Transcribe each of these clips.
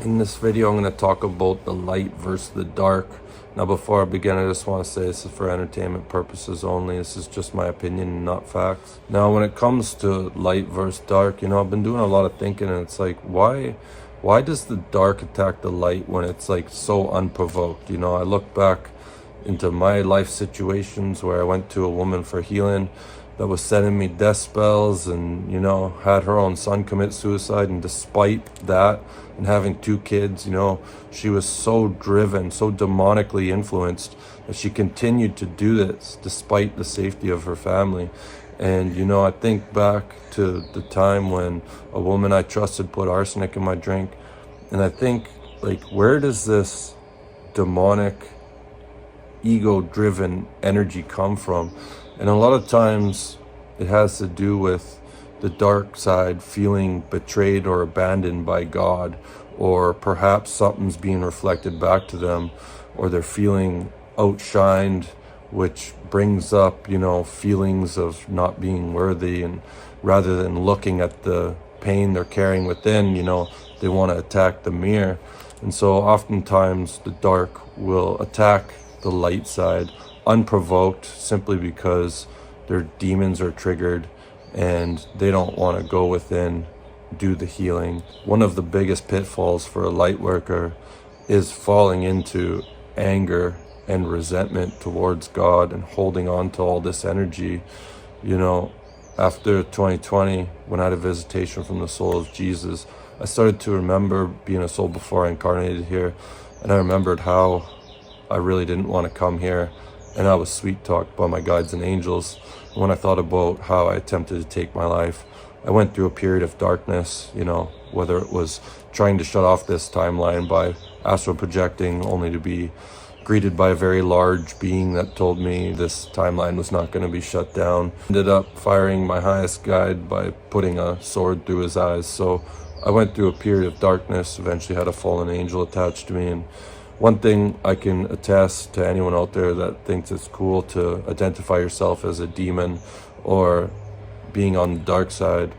In this video, I'm going to talk about the light versus the dark. Now, before I begin, I just want to say this is for entertainment purposes only. This is just my opinion and not facts. Now, when it comes to light versus dark, I've been doing a lot of thinking, and it's like, why does the dark attack the light when it's like so unprovoked? I look back into my life situations where I went to a woman for healing that was sending me death spells and, had her own son commit suicide. And despite that and having 2 kids, she was so driven, so demonically influenced that she continued to do this despite the safety of her family. And, I think back to the time when a woman I trusted put arsenic in my drink. And I think, where does this demonic, ego-driven energy come from? And a lot of times it has to do with the dark side feeling betrayed or abandoned by God, or perhaps something's being reflected back to them, or they're feeling outshined, which brings up, feelings of not being worthy. And rather than looking at the pain they're carrying within, they want to attack the mirror. And so oftentimes the dark will attack the light side unprovoked, simply because their demons are triggered and they don't want to go within, do the healing. One of the biggest pitfalls for a light worker is falling into anger and resentment towards God and holding on to all this energy. After 2020, when I had a visitation from the soul of Jesus, I started to remember being a soul before I incarnated here, and I remembered how I really didn't want to come here, and I was sweet talked by my guides and angels. And when I thought about how I attempted to take my life, I went through a period of darkness, whether it was trying to shut off this timeline by astral projecting, only to be greeted by a very large being that told me this timeline was not going to be shut down. Ended up firing my highest guide by putting a sword through his eyes. So I went through a period of darkness, eventually had a fallen angel attached to me. And one thing I can attest to anyone out there that thinks it's cool to identify yourself as a demon or being on the dark side,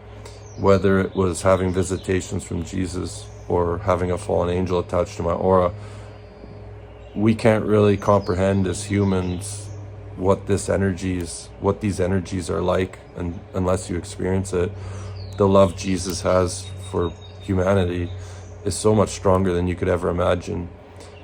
whether it was having visitations from Jesus or having a fallen angel attached to my aura, we can't really comprehend as humans what these energies are like, and unless you experience it. The love Jesus has for humanity is so much stronger than you could ever imagine.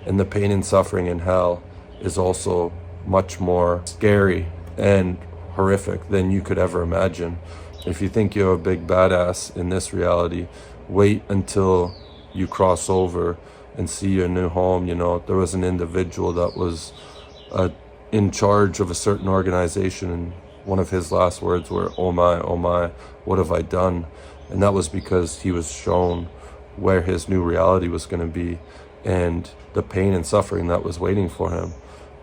And the pain and suffering in hell is also much more scary and horrific than you could ever imagine. If you think you're a big badass in this reality, wait until you cross over and see your new home. There was an individual that was in charge of a certain organization, and one of his last words were, oh my, what have I done? And that was because he was shown where his new reality was going to be, and the pain and suffering that was waiting for him.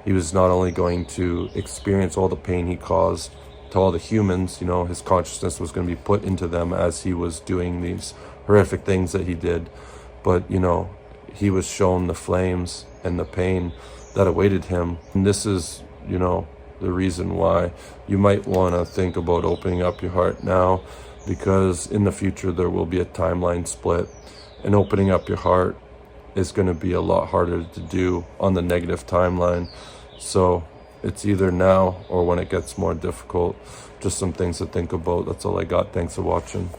He was not only going to experience all the pain he caused to all the humans, his consciousness was going to be put into them as he was doing these horrific things that he did, but he was shown the flames and the pain that awaited him. And this is, the reason why you might want to think about opening up your heart now, because in the future there will be a timeline split, and opening up your heart is going to be a lot harder to do on the negative timeline. So it's either now or when it gets more difficult. Just some things to think about. That's all I got. Thanks for watching.